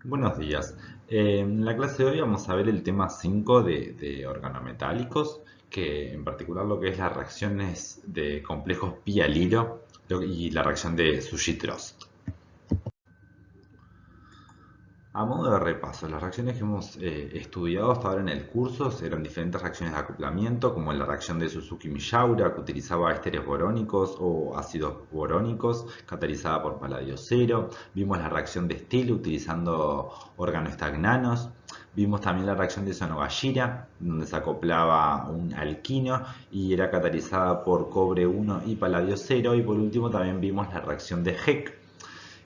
Buenos días. En la clase de hoy vamos a ver el tema 5 de organometálicos, que en particular lo que es las reacciones de complejos pi al hilo y la reacción de Sushi-Trost. A modo de repaso, las reacciones que hemos estudiado hasta ahora en el curso eran diferentes reacciones de acoplamiento, como la reacción de Suzuki-Miyaura, que utilizaba ésteres borónicos o ácidos borónicos, catalizada por paladio cero. Vimos la reacción de Steele utilizando organoestagnanos. Vimos también la reacción de Sonogashira, donde se acoplaba un alquino y era catalizada por cobre 1 y paladio cero. Y por último también vimos la reacción de Heck,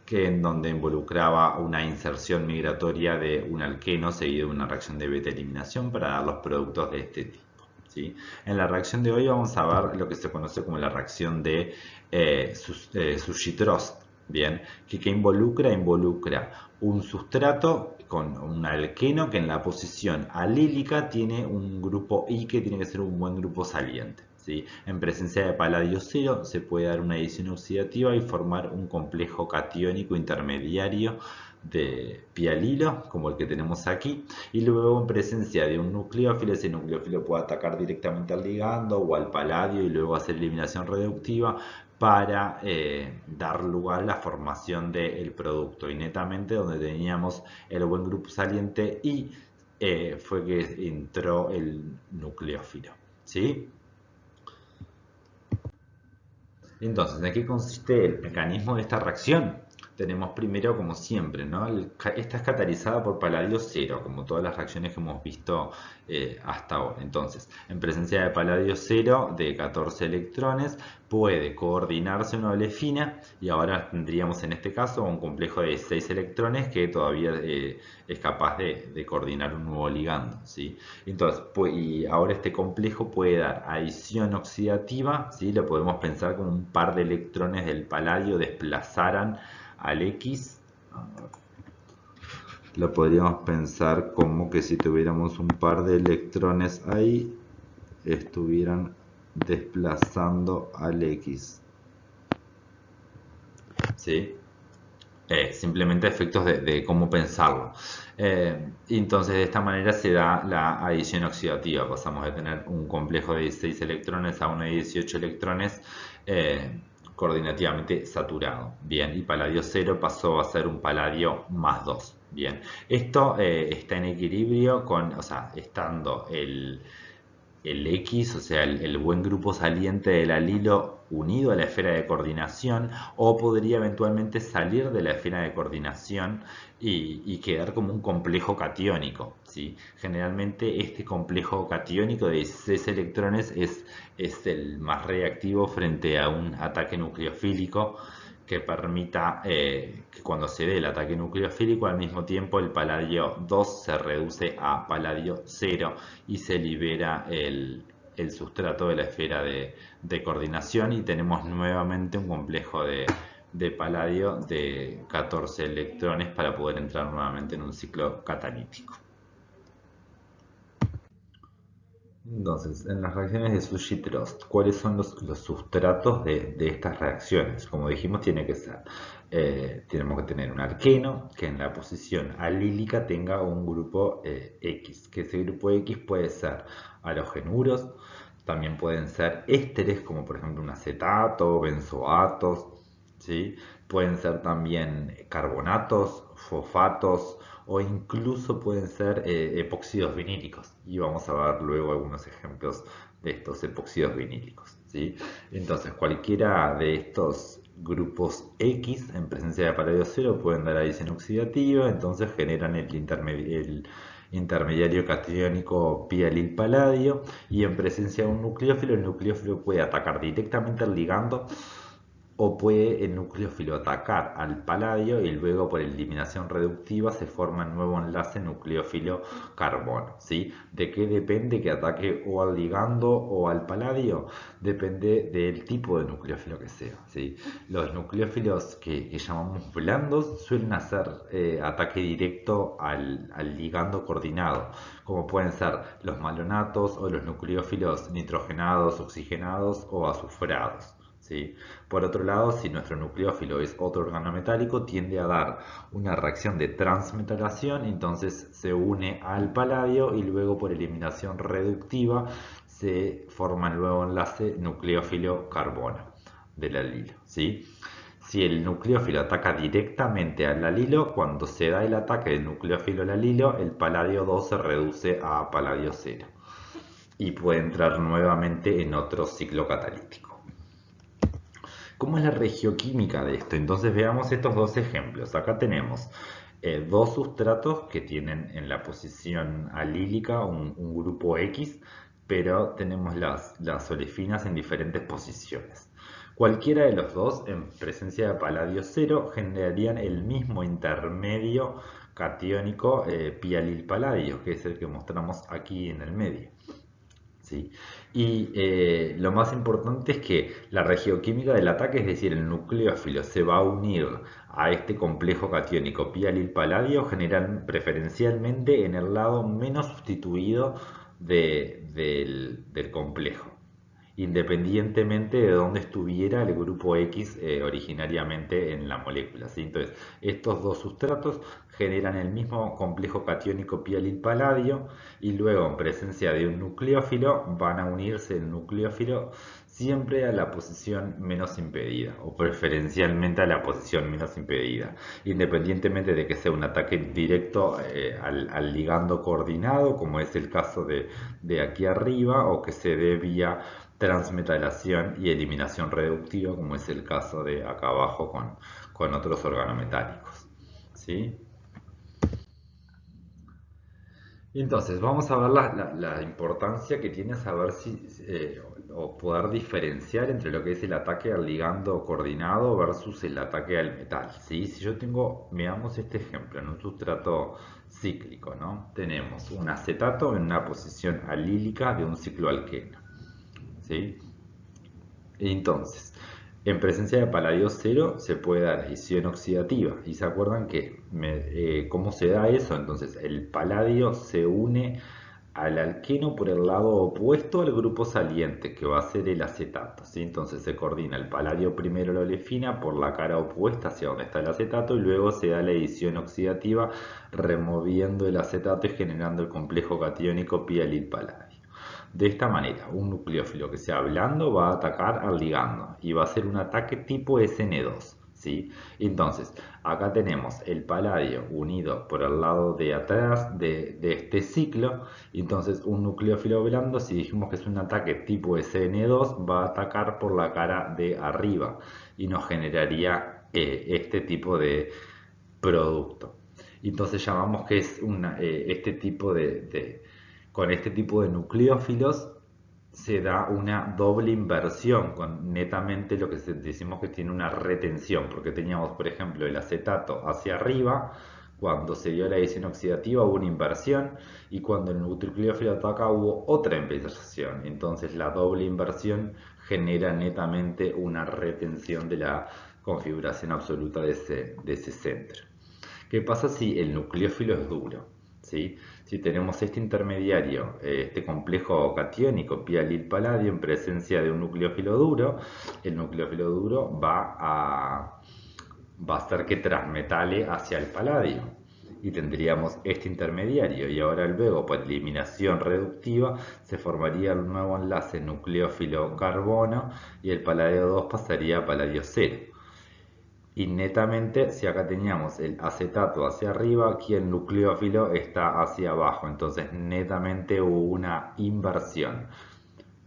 que en donde involucraba una inserción migratoria de un alqueno seguido de una reacción de beta eliminación para dar los productos de este tipo. ¿Sí? En la reacción de hoy vamos a ver lo que se conoce como la reacción de Sushi-Trost. Bien, ¿qué involucra? Involucra un sustrato con un alqueno que en la posición alílica tiene un grupo I que tiene que ser un buen grupo saliente. ¿Sí? En presencia de paladio cero se puede dar una adición oxidativa y formar un complejo catiónico intermediario de pialilo, como el que tenemos aquí, y luego en presencia de un nucleófilo, ese nucleófilo puede atacar directamente al ligando o al paladio y luego hacer eliminación reductiva para dar lugar a la formación del producto. Y netamente donde teníamos el buen grupo saliente y fue que entró el nucleófilo. ¿Sí? Entonces, ¿en qué consiste el mecanismo de esta reacción? Tenemos primero, como siempre, ¿no? Esta es catalizada por paladio cero, como todas las reacciones que hemos visto hasta ahora. Entonces, en presencia de paladio cero de 14 electrones, puede coordinarse una olefina y ahora tendríamos en este caso un complejo de 6 electrones que todavía es capaz de coordinar un nuevo ligando, ¿sí? Entonces, y ahora este complejo puede dar adición oxidativa, ¿sí? Lo podemos pensar como un par de electrones del paladio desplazaran al X. Lo podríamos pensar como que si tuviéramos un par de electrones ahí, estuvieran desplazando al X. ¿Sí? Simplemente efectos de cómo pensarlo. Entonces, de esta manera se da la adición oxidativa. Pasamos de tener un complejo de 16 electrones a uno de 18 electrones coordinativamente saturado. Bien, y paladio cero pasó a ser un paladio más 2. Bien, esto está en equilibrio con, o sea, estando el X, o sea, el buen grupo saliente del alilo unido a la esfera de coordinación, o podría eventualmente salir de la esfera de coordinación y quedar como un complejo catiónico. ¿Sí? Generalmente este complejo catiónico de 16 electrones es el más reactivo frente a un ataque nucleofílico que permita que cuando se dé el ataque nucleofílico al mismo tiempo el paladio 2 se reduce a paladio cero y se libera el sustrato de la esfera de coordinación y tenemos nuevamente un complejo de paladio de 14 electrones para poder entrar nuevamente en un ciclo catalítico. Entonces, en las reacciones de Sushi-Trost, ¿cuáles son los sustratos de estas reacciones? Como dijimos, tenemos que tener un alqueno que en la posición alílica tenga un grupo X, que ese grupo X puede ser halogenuros, también pueden ser ésteres, como por ejemplo un acetato, benzoatos, ¿sí? Pueden ser también carbonatos, fosfatos o incluso pueden ser epóxidos vinílicos. Y vamos a ver luego algunos ejemplos de estos epóxidos vinílicos, ¿sí? Entonces, cualquiera de estos grupos X en presencia de paladio cero pueden dar adición oxidativa, entonces generan el intermediario catiónico pialil paladio y en presencia de un nucleófilo, el nucleófilo puede atacar directamente al ligando o puede el nucleófilo atacar al paladio y luego por eliminación reductiva se forma un nuevo enlace nucleófilo-carbono. ¿Sí? ¿De qué depende que ataque o al ligando o al paladio? Depende del tipo de nucleófilo que sea. ¿Sí? Los nucleófilos que llamamos blandos suelen hacer ataque directo al ligando coordinado, como pueden ser los malonatos o los nucleófilos nitrogenados, oxigenados o azufrados. ¿sí? Por otro lado, si nuestro nucleófilo es otro organometálico, tiende a dar una reacción de transmetalación, entonces se une al paladio y luego por eliminación reductiva se forma el nuevo enlace nucleófilo-carbono del alilo, ¿sí? Si el nucleófilo ataca directamente al alilo, cuando se da el ataque del nucleófilo al alilo, el paladio 2 se reduce a paladio 0 y puede entrar nuevamente en otro ciclo catalítico. ¿Cómo es la regioquímica de esto? Entonces veamos estos dos ejemplos. Acá tenemos dos sustratos que tienen en la posición alílica un grupo X, pero tenemos las olefinas en diferentes posiciones. Cualquiera de los dos, en presencia de paladio 0, generarían el mismo intermedio catiónico pialil-paladio, que es el que mostramos aquí en el medio. ¿Sí? Y lo más importante es que la regioquímica del ataque, es decir, el nucleófilo se va a unir a este complejo catiónico pialil-paladio preferencialmente en el lado menos sustituido del complejo, independientemente de dónde estuviera el grupo X originariamente en la molécula, ¿sí? Entonces, estos dos sustratos generan el mismo complejo catiónico pialil-paladio y luego en presencia de un nucleófilo van a unirse el nucleófilo siempre a la posición menos impedida o preferencialmente a la posición menos impedida, independientemente de que sea un ataque directo al ligando coordinado, como es el caso de aquí arriba, o que se dé vía transmetalación y eliminación reductiva, como es el caso de acá abajo con otros organometálicos, ¿sí? Entonces, vamos a ver la importancia que tiene saber o poder diferenciar entre lo que es el ataque al ligando coordinado versus el ataque al metal, ¿sí? Si yo tengo, veamos este ejemplo, en un sustrato cíclico, ¿no? Tenemos un acetato en una posición alílica de un ciclo alqueno, ¿sí? Entonces, en presencia de paladio 0 se puede dar adición oxidativa. ¿Y se acuerdan que cómo se da eso? Entonces, el paladio se une al alqueno por el lado opuesto al grupo saliente, que va a ser el acetato, ¿sí? Entonces se coordina el paladio primero la olefina por la cara opuesta hacia donde está el acetato y luego se da la adición oxidativa removiendo el acetato y generando el complejo catiónico pialil-paladio. De esta manera, un nucleófilo que sea blando va a atacar al ligando y va a ser un ataque tipo SN2, ¿sí? Entonces, acá tenemos el paladio unido por el lado de atrás de este ciclo. Entonces, un nucleófilo blando, si dijimos que es un ataque tipo SN2, va a atacar por la cara de arriba y nos generaría este tipo de producto. Entonces llamamos que es este tipo con este tipo de nucleófilos se da una doble inversión con netamente lo que decimos que tiene una retención, porque teníamos, por ejemplo, el acetato hacia arriba, cuando se dio la adición oxidativa hubo una inversión y cuando el nucleófilo ataca hubo otra inversión. Entonces la doble inversión genera netamente una retención de la configuración absoluta de ese centro. ¿Qué pasa si el nucleófilo es duro? ¿Sí? Si tenemos este intermediario, este complejo catiónico pialil-paladio en presencia de un nucleófilo duro, el nucleófilo duro va a hacer que transmetale hacia el paladio y tendríamos este intermediario y ahora luego por eliminación reductiva se formaría el nuevo enlace nucleófilo-carbono y el paladio 2 pasaría a paladio 0. Y netamente, si acá teníamos el acetato hacia arriba, aquí el nucleófilo está hacia abajo. Entonces, netamente hubo una inversión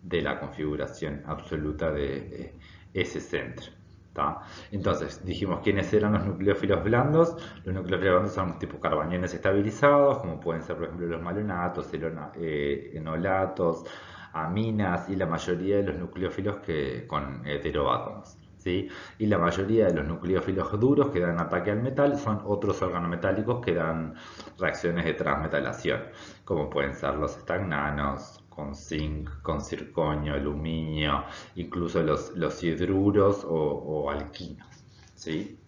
de la configuración absoluta de ese centro. ¿Tá? Entonces, dijimos quiénes eran los nucleófilos blandos. Los nucleófilos blandos son tipo carboniones estabilizados, como pueden ser, por ejemplo, los malonatos, enolatos, aminas y la mayoría de los nucleófilos con heteroátomos. ¿Sí? Y la mayoría de los nucleófilos duros que dan ataque al metal son otros organometálicos que dan reacciones de transmetalación, como pueden ser los estagnanos, con zinc, con circonio, aluminio, incluso los hidruros o alquinos, ¿sí?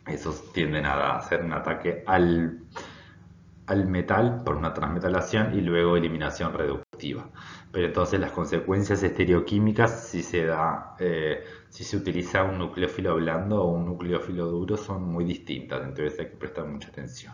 Esos tienden a hacer un ataque al metal por una transmetalación y luego eliminación reductiva. Pero entonces las consecuencias estereoquímicas, si se utiliza un nucleófilo blando o un nucleófilo duro, son muy distintas, entonces hay que prestar mucha atención.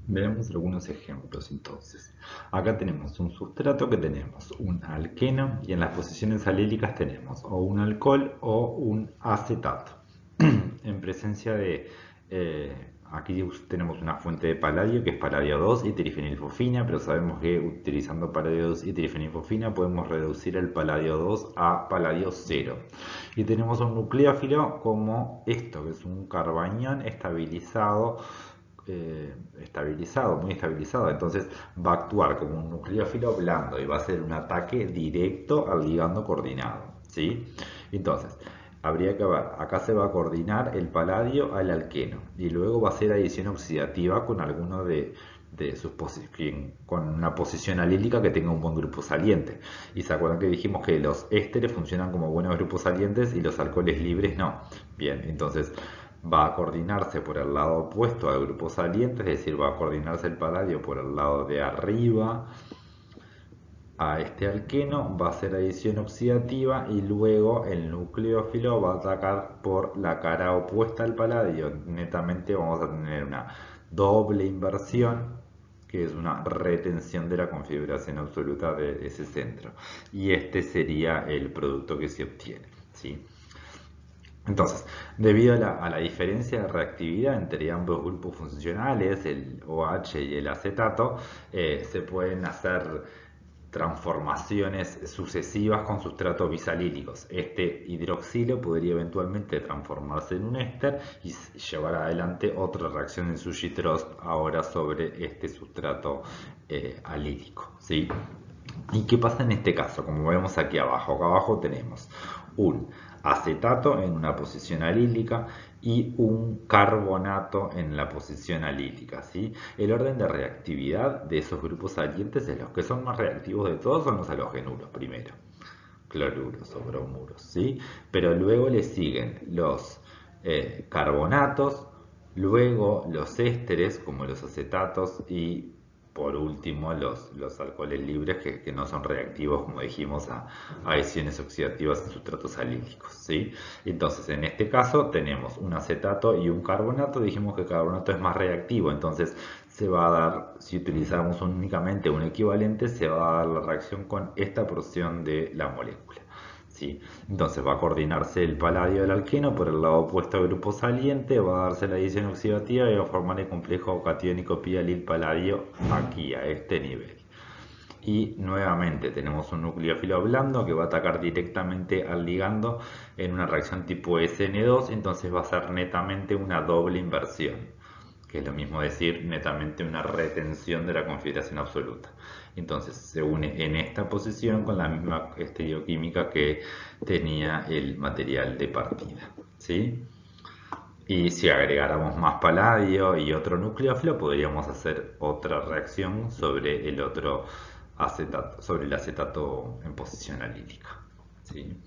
Veamos algunos ejemplos entonces. Acá tenemos un sustrato que tenemos un alqueno y en las posiciones alílicas tenemos o un alcohol o un acetato. En presencia de... aquí tenemos una fuente de paladio que es paladio 2 y trifenilfosfina, pero sabemos que utilizando paladio 2 y trifenilfosfina podemos reducir el paladio 2 a paladio 0. Y tenemos un nucleófilo como esto, que es un carbanión estabilizado, muy estabilizado, entonces va a actuar como un nucleófilo blando y va a ser un ataque directo al ligando coordinado, ¿sí? Entonces, habría que ver, acá se va a coordinar el paladio al alqueno y luego va a ser adición oxidativa con alguno de sus con una posición alílica que tenga un buen grupo saliente. Y se acuerdan que dijimos que los ésteres funcionan como buenos grupos salientes y los alcoholes libres no. Bien, entonces va a coordinarse por el lado opuesto al grupo saliente, es decir, va a coordinarse el paladio por el lado de arriba a este alqueno, va a hacer adición oxidativa y luego el nucleófilo va a atacar por la cara opuesta al paladio. Netamente vamos a tener una doble inversión, que es una retención de la configuración absoluta de ese centro. Y este sería el producto que se obtiene, ¿sí? Entonces, debido a la diferencia de reactividad entre ambos grupos funcionales, el OH y el acetato, se pueden hacer transformaciones sucesivas con sustratos bisalílicos. Este hidroxilo podría eventualmente transformarse en un éster y llevar adelante otra reacción en Sushi-Trost ahora sobre este sustrato alílico, ¿sí? ¿Y qué pasa en este caso? Como vemos aquí abajo, acá abajo tenemos un acetato en una posición alílica y un carbonato en la posición alílica, ¿sí? El orden de reactividad de esos grupos salientes es los que son más reactivos de todos son los halogenuros primero, cloruros o bromuros, ¿sí? Pero luego le siguen los carbonatos, luego los ésteres como los acetatos y por último los alcoholes libres que no son reactivos, como dijimos, a adiciones oxidativas en sustratos alílicos, ¿sí? Entonces, en este caso tenemos un acetato y un carbonato. Dijimos que el carbonato es más reactivo, entonces se va a dar, si utilizamos únicamente un equivalente, se va a dar la reacción con esta porción de la molécula, ¿sí? Entonces va a coordinarse el paladio del alqueno por el lado opuesto al grupo saliente, va a darse la adición oxidativa y va a formar el complejo catiónico pialil paladio aquí a este nivel. Y nuevamente tenemos un nucleófilo blando que va a atacar directamente al ligando en una reacción tipo SN2, entonces va a ser netamente una doble inversión, que es lo mismo decir netamente una retención de la configuración absoluta. Entonces se une en esta posición con la misma estereoquímica que tenía el material de partida, ¿sí? Y si agregáramos más paladio y otro nucleófilo, podríamos hacer otra reacción sobre el otro acetato, sobre el acetato en posición alílica, ¿sí?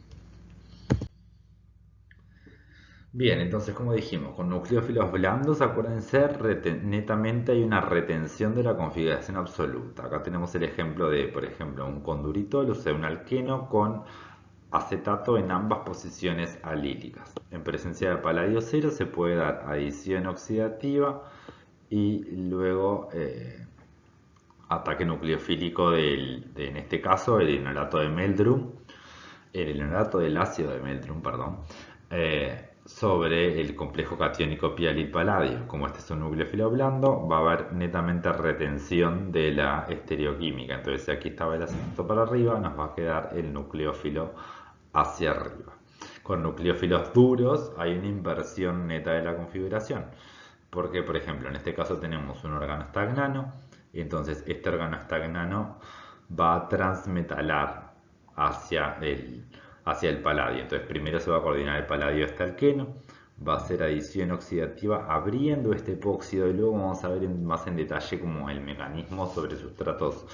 Bien, entonces como dijimos, con nucleófilos blandos, acuérdense, netamente hay una retención de la configuración absoluta. Acá tenemos el ejemplo de, por ejemplo, un conduritol, o sea, un alqueno con acetato en ambas posiciones alílicas. En presencia de paladio 0 se puede dar adición oxidativa y luego ataque nucleofílico en este caso, el enolato de Meldrum, el enolato del ácido de Meldrum, perdón, sobre el complejo catiónico pialil paladio. Como este es un nucleófilo blando, va a haber netamente retención de la estereoquímica. Entonces, si aquí estaba el acetato para arriba, nos va a quedar el nucleófilo hacia arriba. Con nucleófilos duros hay una inversión neta de la configuración. Porque, por ejemplo, en este caso tenemos un organostagnano, y entonces este organostagnano va a transmetalar hacia el paladio. Entonces primero se va a coordinar el paladio este alqueno, va a hacer adición oxidativa abriendo este epóxido y luego vamos a ver más en detalle como el mecanismo sobre sustratos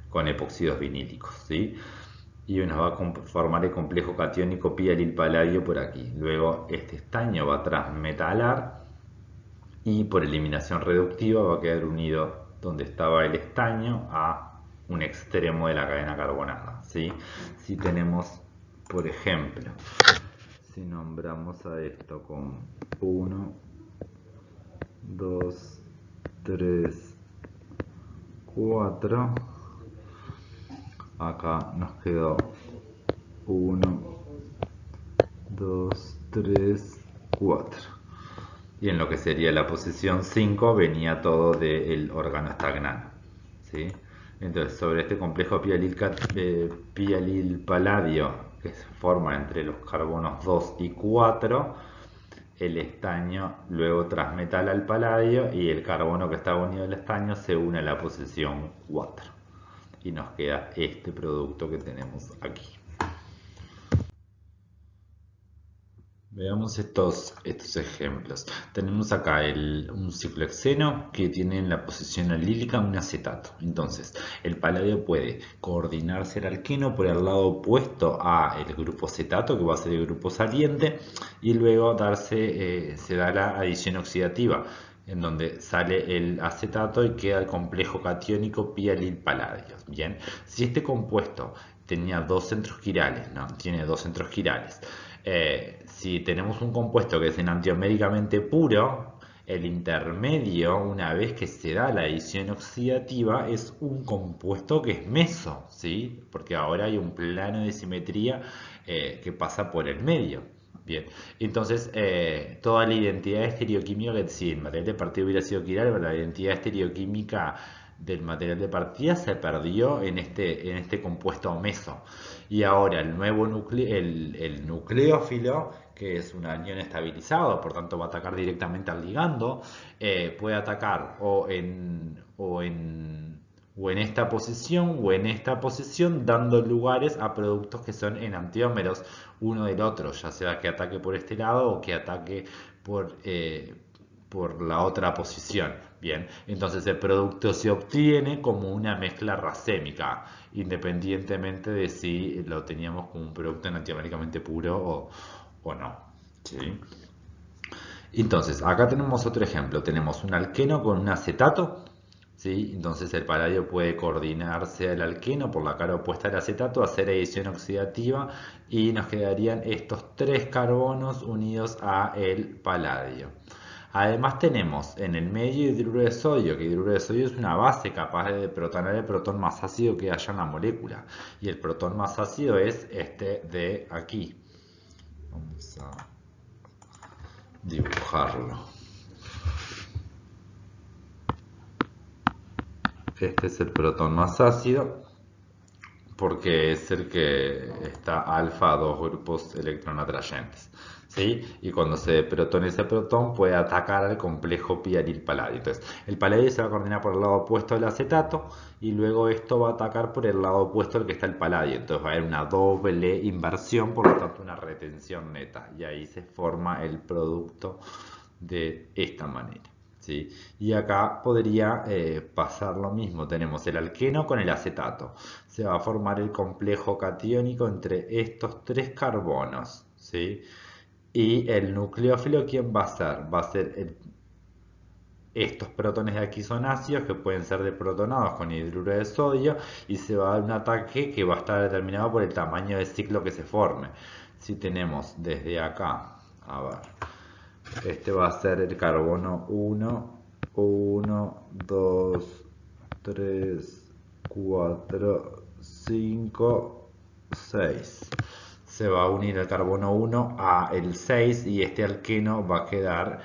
con epóxidos vinílicos, ¿sí? Y nos va a formar el complejo catiónico pialil paladio por aquí. Luego este estaño va a transmetalar y por eliminación reductiva va a quedar unido donde estaba el estaño a un extremo de la cadena carbonada, ¿sí? Si tenemos, por ejemplo, si nombramos a esto con 1, 2, 3, 4, acá nos quedó 1, 2, 3, 4. Y en lo que sería la posición 5 venía todo del órgano estagnado, ¿sí? Entonces, sobre este complejo pialil-paladio que se forma entre los carbonos 2 y 4, el estaño luego transmetala al paladio y el carbono que está unido al estaño se une a la posición 4. Y nos queda este producto que tenemos aquí. Veamos estos ejemplos. Tenemos acá un ciclohexeno que tiene en la posición alílica un acetato. Entonces, el paladio puede coordinarse el alqueno por el lado opuesto a el grupo acetato, que va a ser el grupo saliente, y luego se da la adición oxidativa, en donde sale el acetato y queda el complejo catiónico pialil-paladio. Bien, si este compuesto tenía dos centros quirales, ¿no? Tiene dos centros quirales. Si tenemos un compuesto que es enantioméricamente puro, el intermedio, una vez que se da la adición oxidativa, es un compuesto que es meso, ¿sí? Porque ahora hay un plano de simetría que pasa por el medio. Bien, entonces toda la identidad estereoquímica que si el material de partida hubiera sido quiral, la identidad estereoquímica del material de partida se perdió en este compuesto meso. Y ahora el nuevo el nucleófilo, que es un anión estabilizado, por tanto va a atacar directamente al ligando, puede atacar o en esta posición o en esta posición, dando lugares a productos que son enantiómeros uno del otro, ya sea que ataque por este lado o que ataque por la otra posición. Bien, entonces el producto se obtiene como una mezcla racémica, independientemente de si lo teníamos como un producto enantioméricamente puro o no. ¿Sí? Entonces, acá tenemos otro ejemplo. Tenemos un alqueno con un acetato. ¿Sí? Entonces el paladio puede coordinarse al alqueno por la cara opuesta al acetato, hacer adición oxidativa y nos quedarían estos tres carbonos unidos a el paladio. Además tenemos en el medio hidruro de sodio, que hidruro de sodio es una base capaz de protonar el protón más ácido que haya en la molécula. Y el protón más ácido es este de aquí. Vamos a dibujarlo. Este es el protón más ácido porque es el que está alfa a dos grupos electronatrayentes. ¿Sí? Y cuando se protona ese protón puede atacar al complejo pialil-paladio. Entonces, el paladio se va a coordinar por el lado opuesto del acetato y luego esto va a atacar por el lado opuesto al que está el paladio. Entonces va a haber una doble inversión, por lo tanto una retención neta. Y ahí se forma el producto de esta manera. ¿Sí? Y acá podría pasar lo mismo. Tenemos el alqueno con el acetato. Se va a formar el complejo catiónico entre estos tres carbonos. ¿Sí? Y el nucleófilo, ¿quién va a ser? Va a ser estos protones de aquí son ácidos que pueden ser deprotonados con hidruro de sodio y se va a dar un ataque que va a estar determinado por el tamaño del ciclo que se forme. Si tenemos desde acá, a ver, este va a ser el carbono 1, 1, 2, 3, 4, 5, 6. Se va a unir el carbono 1 a el 6 y este alqueno va a quedar,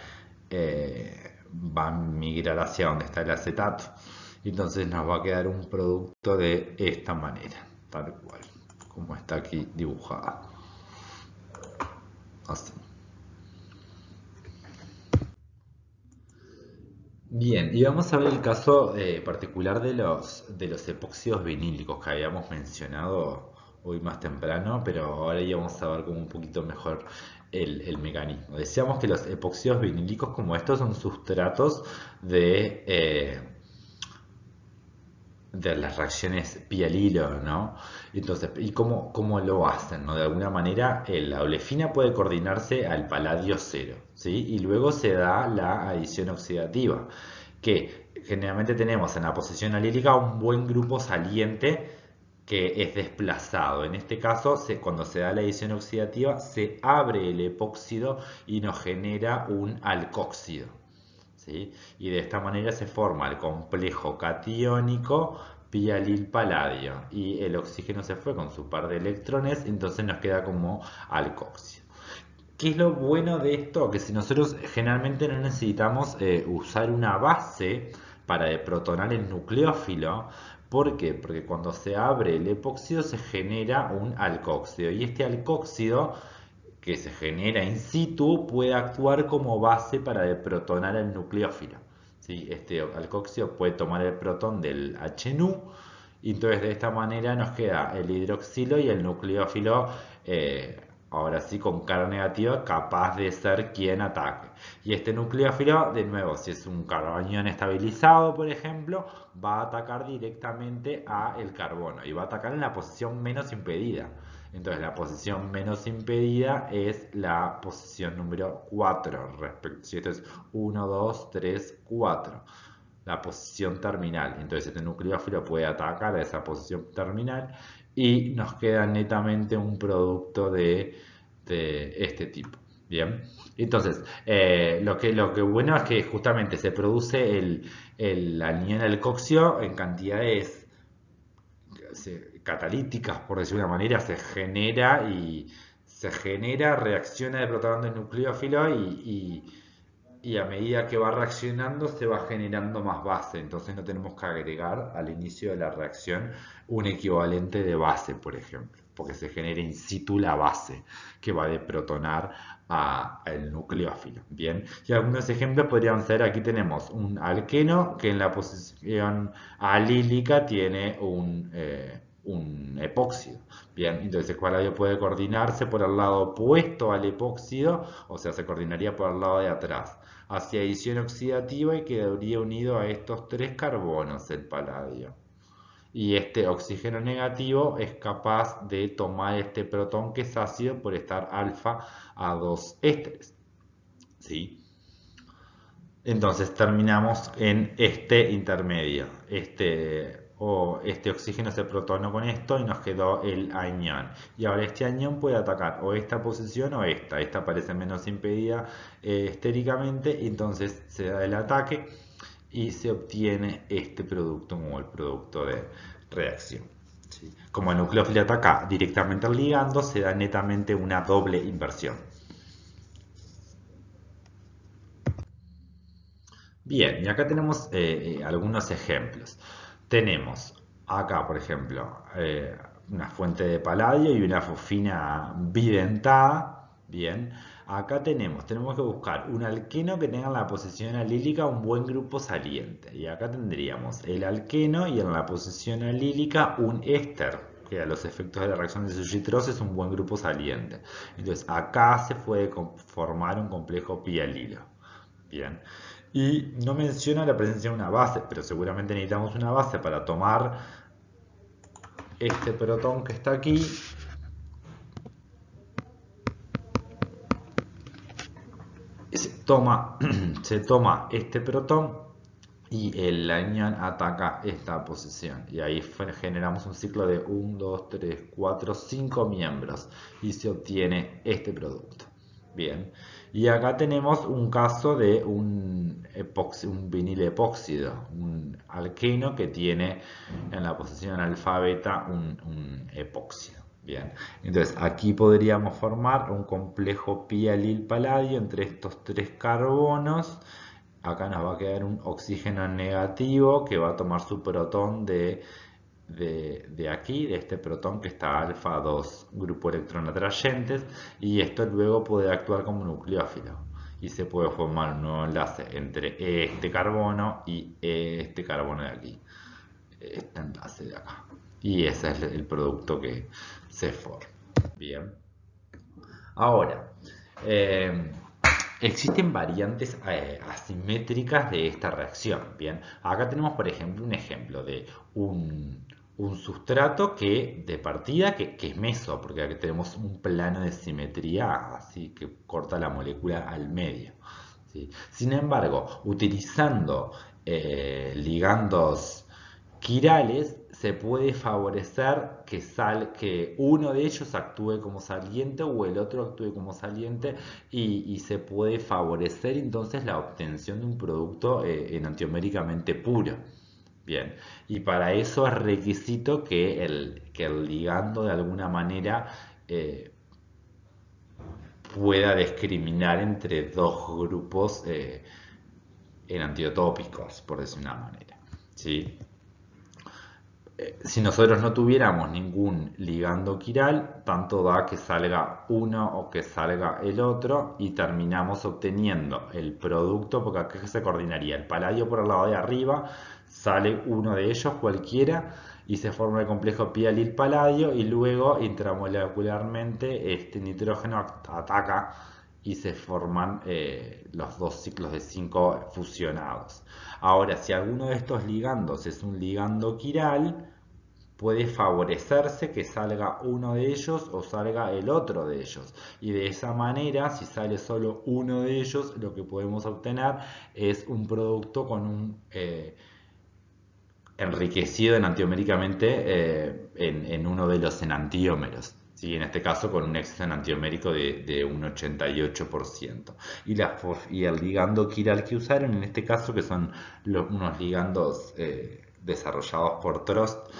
va a migrar hacia donde está el acetato. Entonces nos va a quedar un producto de esta manera, tal cual, como está aquí dibujada. Así. Bien, y vamos a ver el caso particular de los epóxidos vinílicos que habíamos mencionado hoy más temprano, pero ahora ya vamos a ver como un poquito mejor el mecanismo. Decíamos que los epóxidos vinílicos como estos son sustratos de las reacciones pialilo, ¿no? Entonces, ¿y cómo lo hacen, ¿no? De alguna manera, la olefina puede coordinarse al paladio cero, ¿sí? Y luego se da la adición oxidativa, que generalmente tenemos en la posición alílica un buen grupo saliente que es desplazado. En este caso, cuando se da la adición oxidativa, se abre el epóxido y nos genera un alcóxido, ¿sí? Y de esta manera se forma el complejo catiónico pialil-paladio y el oxígeno se fue con su par de electrones, entonces nos queda como alcóxido. ¿Qué es lo bueno de esto? Que si nosotros generalmente no necesitamos usar una base para deprotonar el nucleófilo. ¿Por qué? Porque cuando se abre el epóxido se genera un alcóxido y este alcóxido que se genera in situ puede actuar como base para deprotonar el nucleófilo. ¿Sí? Este alcóxido puede tomar el protón del HNU y entonces de esta manera nos queda el hidroxilo y el nucleófilo, ahora sí con carga negativa, capaz de ser quien ataque. Y este nucleófilo, de nuevo, si es un carbanión estabilizado, por ejemplo, va a atacar directamente a el carbono y va a atacar en la posición menos impedida. Entonces la posición menos impedida es la posición número 4. Si esto es 1, 2, 3, 4. La posición terminal. Entonces este nucleófilo puede atacar a esa posición terminal y nos queda netamente un producto de este tipo. Bien, entonces lo que bueno es que justamente se produce el anión alcoxio en cantidades catalíticas, por decirlo de una manera, se genera, reacciona de protonando el nucleófilo y a medida que va reaccionando se va generando más base, entonces no tenemos que agregar al inicio de la reacción un equivalente de base, por ejemplo, porque se genera in situ la base que va de protonar al nucleófilo. Bien, y algunos ejemplos podrían ser, aquí tenemos un alqueno que en la posición alílica tiene un epóxido. Bien, entonces el paladio puede coordinarse por el lado opuesto al epóxido, o sea, se coordinaría por el lado de atrás, hacia adición oxidativa y quedaría unido a estos tres carbonos el paladio. Y este oxígeno negativo es capaz de tomar este protón que es ácido por estar alfa a dos ésteres. ¿Sí? Entonces terminamos en este intermedio. Este oxígeno se protonó con esto y nos quedó el anión. Y ahora este anión puede atacar o esta posición o esta. Esta parece menos impedida estéricamente, entonces se da el ataque y se obtiene este producto como el producto de reacción. ¿Sí? Como el nucleófilo ataca directamente al ligando, se da netamente una doble inversión. Bien, y acá tenemos algunos ejemplos. Tenemos acá, por ejemplo, una fuente de paladio y una fosfina bidentada. Bien, acá tenemos que buscar un alqueno que tenga en la posición alílica un buen grupo saliente. Y acá tendríamos el alqueno y en la posición alílica un éster, que a los efectos de la reacción de succitrosa es un buen grupo saliente. Entonces acá se puede formar un complejo pialilo. Bien. Y no menciona la presencia de una base, pero seguramente necesitamos una base para tomar este protón que está aquí. Se toma este protón y el anión ataca esta posición. Y ahí generamos un ciclo de 1, 2, 3, 4, 5 miembros y se obtiene este producto. Bien, y acá tenemos un caso de un vinil epóxido, un alqueno que tiene en la posición alfa-beta un epóxido. Bien, entonces aquí podríamos formar un complejo pialil-paladio entre estos tres carbonos. Acá nos va a quedar un oxígeno negativo que va a tomar su protón de aquí, de este protón que está alfa 2, grupo de electrones atrayentes, y esto luego puede actuar como nucleófilo y se puede formar un nuevo enlace entre este carbono y este carbono de aquí, este enlace de acá, y ese es el producto que se forma. Bien, ahora existen variantes asimétricas de esta reacción. Bien, acá tenemos por ejemplo un ejemplo de un sustrato que de partida que es meso, porque aquí tenemos un plano de simetría así que corta la molécula al medio. ¿Sí? Sin embargo, utilizando ligandos quirales, se puede favorecer que uno de ellos actúe como saliente o el otro actúe como saliente y se puede favorecer entonces la obtención de un producto enantioméricamente puro. Bien, y para eso es requisito que el ligando de alguna manera eh, pueda discriminar entre dos grupos enantiotópicos, por decir una manera. ¿Sí? Si nosotros no tuviéramos ningún ligando quiral, tanto da que salga uno o que salga el otro y terminamos obteniendo el producto, porque acá se coordinaría el paladio por el lado de arriba, sale uno de ellos cualquiera y se forma el complejo pialil-paladio y luego intramolecularmente este nitrógeno ataca y se forman los dos ciclos de 5 fusionados. Ahora, si alguno de estos ligandos es un ligando quiral, puede favorecerse que salga uno de ellos o salga el otro de ellos. Y de esa manera, si sale solo uno de ellos, lo que podemos obtener es un producto con un enriquecido enantioméricamente en uno de los enantiómeros. ¿Sí? En este caso con un exceso enantiomérico de un 88%. Y el ligando quiral que usaron en este caso, que son unos ligandos desarrollados por Trost,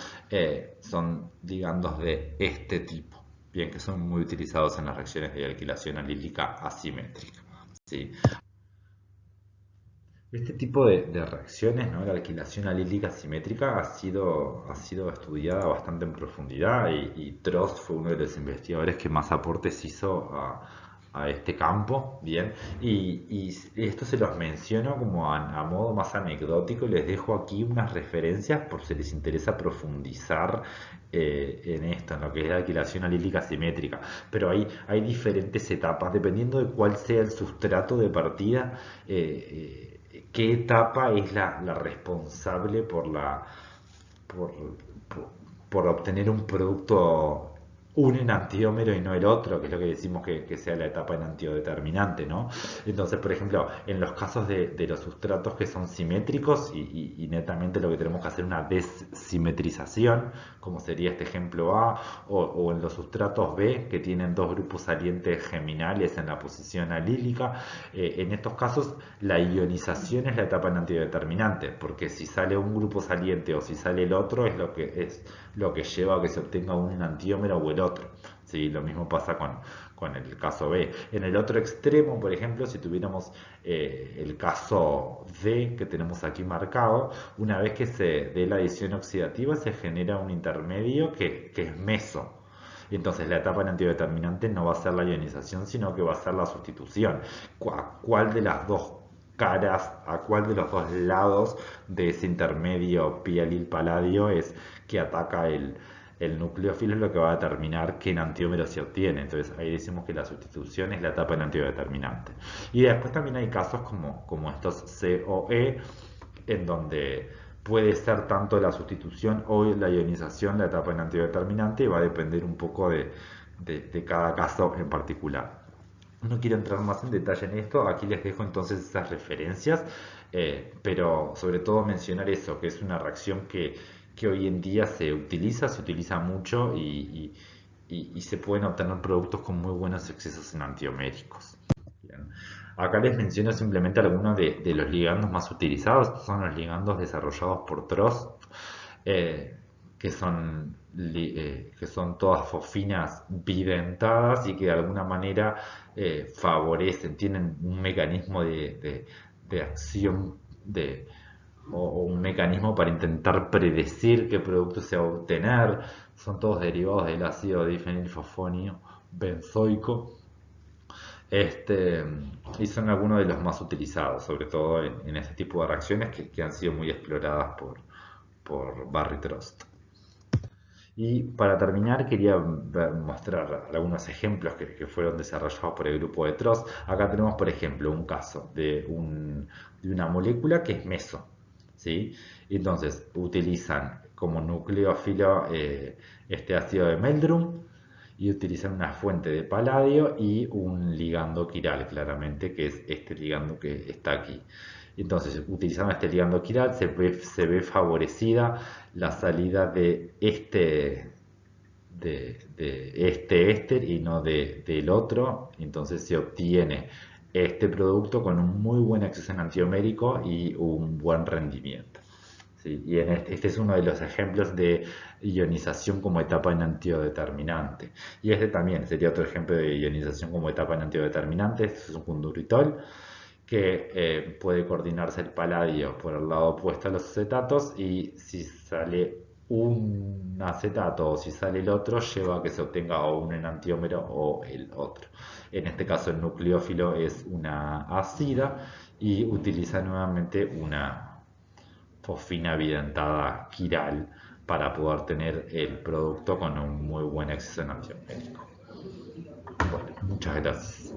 son ligandos de este tipo, bien, que son muy utilizados en las reacciones de alquilación alílica asimétrica. ¿Sí? Este tipo de reacciones, ¿no? La alquilación alílica simétrica ha sido estudiada bastante en profundidad y Trost fue uno de los investigadores que más aportes hizo a este campo, ¿bien? Y esto se los menciono como a modo más anecdótico, les dejo aquí unas referencias por si les interesa profundizar en esto, en lo que es la alquilación alílica simétrica. Pero hay diferentes etapas, dependiendo de cuál sea el sustrato de partida. ¿Qué etapa es la responsable por, por- por obtener un producto, un enantiómero y no el otro, que es lo que decimos que sea la etapa enantiodeterminante, ¿no? Entonces, por ejemplo, en los casos de los sustratos que son simétricos y netamente lo que tenemos que hacer es una desimetrización, como sería este ejemplo A, o en los sustratos B, que tienen dos grupos salientes geminales en la posición alílica, en estos casos la ionización es la etapa enantiodeterminante, porque si sale un grupo saliente o si sale el otro es lo que lleva a que se obtenga un enantiómero o el otro. ¿Sí? Lo mismo pasa con el caso B. En el otro extremo, por ejemplo, si tuviéramos el caso D que tenemos aquí marcado, una vez que se dé la adición oxidativa se genera un intermedio que es meso. Y entonces la etapa enantiodeterminante no va a ser la ionización, sino que va a ser la sustitución. ¿Cuál de las dos caras, a cuál de los dos lados de ese intermedio pialil-paladio es que ataca el nucleófilo? Es lo que va a determinar qué enantiómero se obtiene. Entonces ahí decimos que la sustitución es la etapa enantiodeterminante. Y después también hay casos como estos C o E, en donde puede ser tanto la sustitución o la ionización la etapa enantiodeterminante y va a depender un poco de cada caso en particular. No quiero entrar más en detalle en esto, aquí les dejo entonces esas referencias, pero sobre todo mencionar eso, que es una reacción que hoy en día se utiliza mucho y se pueden obtener productos con muy buenos excesos enantioméricos. Bien. Acá les menciono simplemente algunos de los ligandos más utilizados. Estos son los ligandos desarrollados por Trost, eh, que son todas fosfinas bidentadas y que de alguna manera favorecen, tienen un mecanismo de acción o un mecanismo para intentar predecir qué producto se va a obtener. Son todos derivados del ácido difenilfosfonio benzoico. Este, y son algunos de los más utilizados, sobre todo en este tipo de reacciones que han sido muy exploradas por Barry Trost. Y para terminar quería mostrar algunos ejemplos que fueron desarrollados por el grupo de Trost. Acá tenemos, por ejemplo, un caso de una molécula que es meso. ¿Sí? Entonces utilizan como nucleófilo este ácido de Meldrum y utilizan una fuente de paladio y un ligando quiral, claramente, que es este ligando que está aquí. Entonces, utilizando este ligando quiral se ve favorecida la salida de este éster y no del otro. Entonces se obtiene este producto con un muy buen acceso antiomérico y un buen rendimiento. ¿Sí? Y este es uno de los ejemplos de ionización como etapa enantiodeterminante. Y este también sería otro ejemplo de ionización como etapa enantiodeterminante. Este es un punduritol que puede coordinarse el paladio por el lado opuesto a los acetatos, y si sale un acetato o si sale el otro, lleva a que se obtenga o un enantiómero o el otro. En este caso el nucleófilo es una ácida y utiliza nuevamente una fosfina bidentada quiral para poder tener el producto con un muy buen acceso enantiomérico. Bueno, muchas gracias.